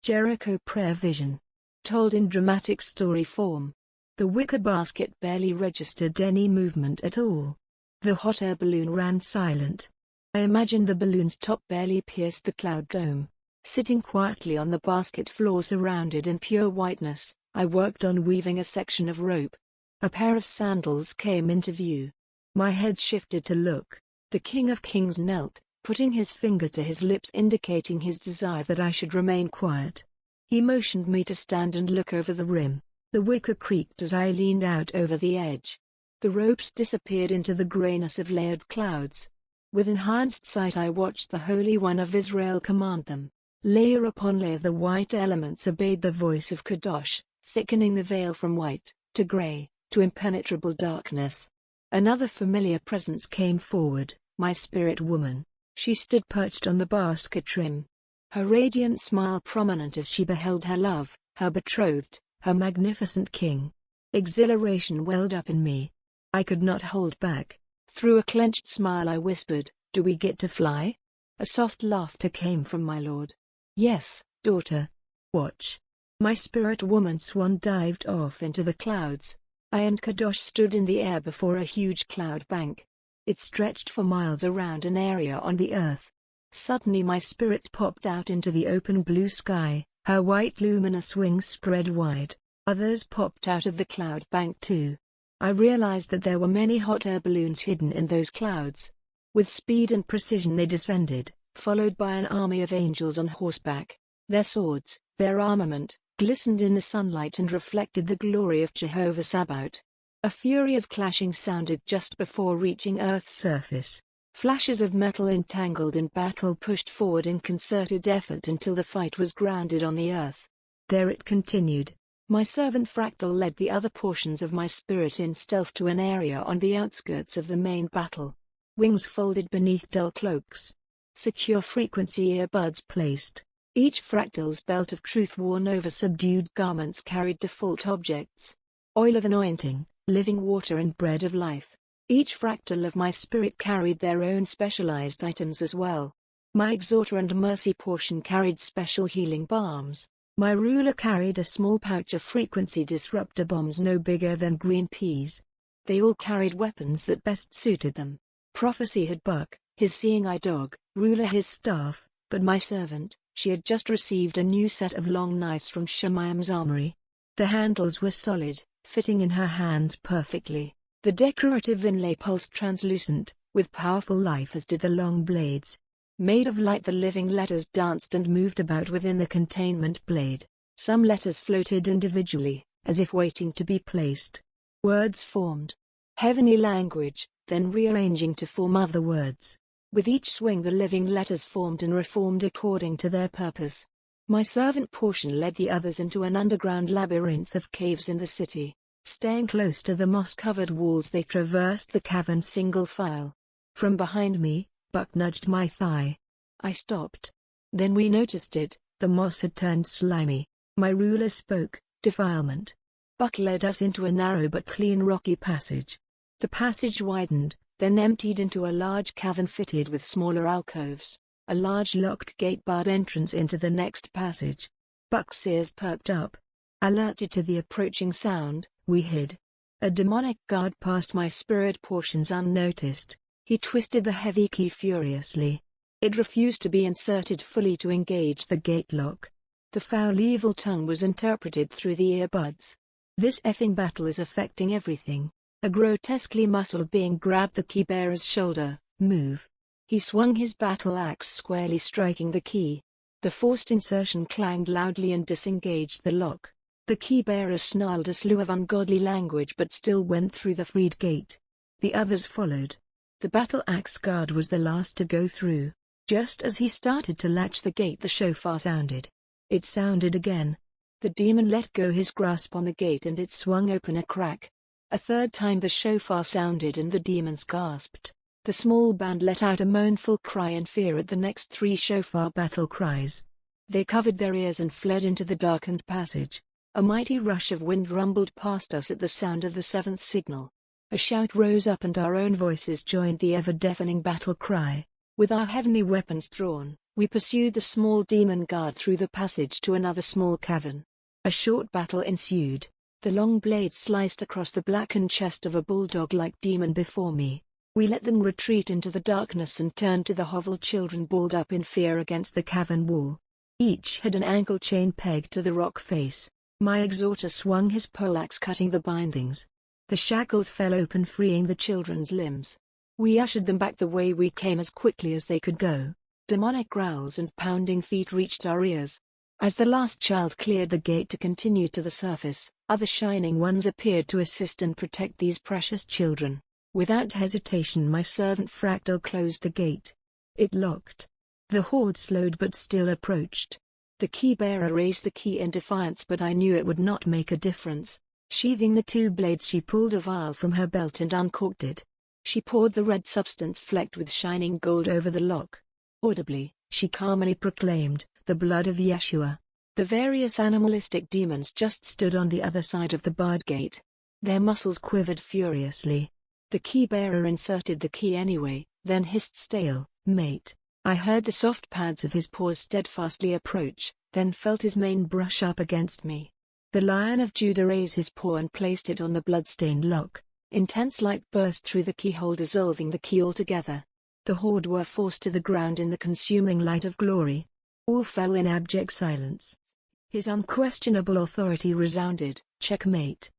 Jericho prayer vision. Told in dramatic story form. The wicker basket barely registered any movement at all. The hot air balloon ran silent. I imagined the balloon's top barely pierced the cloud dome. Sitting quietly on the basket floor surrounded in pure whiteness, I worked on weaving a section of rope. A pair of sandals came into view. My head shifted to look. The King of Kings knelt, putting his finger to his lips indicating his desire that I should remain quiet. He motioned me to stand and look over the rim. The wicker creaked as I leaned out over the edge. The ropes disappeared into the grayness of layered clouds. With enhanced sight I watched the Holy One of Israel command them. Layer upon layer the white elements obeyed the voice of Kadosh, thickening the veil from white, to gray, to impenetrable darkness. Another familiar presence came forward, my spirit woman. She stood perched on the basket rim. Her radiant smile prominent as she beheld her love, her betrothed, her magnificent king. Exhilaration welled up in me. I could not hold back. Through a clenched smile I whispered, "Do we get to fly?" A soft laughter came from my lord. "Yes, daughter. Watch." My spirit woman swan dived off into the clouds. I and Kadosh stood in the air before a huge cloud bank. It stretched for miles around an area on the earth. Suddenly my spirit popped out into the open blue sky, her white luminous wings spread wide. Others popped out of the cloud bank too. I realized that there were many hot air balloons hidden in those clouds. With speed and precision they descended, followed by an army of angels on horseback. Their swords, their armament, glistened in the sunlight and reflected the glory of Jehovah Sabaoth. A fury of clashing sounded just before reaching Earth's surface. Flashes of metal entangled in battle pushed forward in concerted effort until the fight was grounded on the earth. There it continued. My servant Fractal led the other portions of my spirit in stealth to an area on the outskirts of the main battle. Wings folded beneath dull cloaks. Secure frequency earbuds placed. Each Fractal's belt of truth worn over subdued garments carried default objects. Oil of anointing, living water and bread of life. Each fractal of my spirit carried their own specialized items as well. My exhorter and mercy portion carried special healing balms. My ruler carried a small pouch of frequency disruptor bombs no bigger than green peas. They all carried weapons that best suited them. Prophecy had Buck, his seeing eye dog, ruler his staff, but my servant, she had just received a new set of long knives from Shemayim's armory. The handles were solid, fitting in her hands perfectly. The decorative inlay pulsed translucent, with powerful life as did the long blades. Made of light the living letters danced and moved about within the containment blade. Some letters floated individually, as if waiting to be placed. Words formed. Heavenly language, then rearranging to form other words. With each swing the living letters formed and reformed according to their purpose. My servant portion led the others into an underground labyrinth of caves in the city. Staying close to the moss-covered walls they traversed the cavern single file. From behind me, Buck nudged my thigh. I stopped. Then we noticed it, the moss had turned slimy. My ruler spoke, "Defilement." Buck led us into a narrow but clean rocky passage. The passage widened, then emptied into a large cavern fitted with smaller alcoves. A large locked gate barred entrance into the next passage. Buck's ears perked up. Alerted to the approaching sound, we hid. A demonic guard passed my spirit portions unnoticed. He twisted the heavy key furiously. It refused to be inserted fully to engage the gate lock. The foul evil tongue was interpreted through the earbuds. "This effing battle is affecting everything." A grotesquely muscle being grabbed the key-bearer's shoulder. "Move." He swung his battle axe squarely striking the key. The forced insertion clanged loudly and disengaged the lock. The key-bearer snarled a slew of ungodly language but still went through the freed gate. The others followed. The battle axe guard was the last to go through. Just as he started to latch the gate the shofar sounded. It sounded again. The demon let go his grasp on the gate and it swung open a crack. A third time the shofar sounded and the demons gasped. The small band let out a mournful cry in fear at the next 3 shofar battle cries. They covered their ears and fled into the darkened passage. A mighty rush of wind rumbled past us at the sound of the 7th signal. A shout rose up and our own voices joined the ever-deafening battle cry. With our heavenly weapons drawn, We pursued the small demon guard through the passage to another small cavern. A short battle ensued. The long blade sliced across the blackened chest of a bulldog-like demon before me. We let them retreat into the darkness and turned to the hovel children balled up in fear against the cavern wall. Each had an ankle chain pegged to the rock face. My exhorter swung his poleaxe cutting the bindings. The shackles fell open freeing the children's limbs. We ushered them back the way we came as quickly as they could go. Demonic growls and pounding feet reached our ears. As the last child cleared the gate to continue to the surface, other Shining Ones appeared to assist and protect these precious children. Without hesitation my servant Fractal closed the gate. It locked. The horde slowed but still approached. The key-bearer raised the key in defiance but I knew it would not make a difference. Sheathing the two blades she pulled a vial from her belt and uncorked it. She poured the red substance flecked with shining gold over the lock. Audibly, she calmly proclaimed, "The blood of Yeshua." The various animalistic demons just stood on the other side of the barred gate. Their muscles quivered furiously. The key-bearer inserted the key anyway, then hissed stale, "Mate." I heard the soft pads of his paws steadfastly approach, then felt his mane brush up against me. The Lion of Judah raised his paw and placed it on the blood-stained lock. Intense light burst through the keyhole dissolving the key altogether. The horde were forced to the ground in the consuming light of glory. All fell in abject silence. His unquestionable authority resounded, "Checkmate."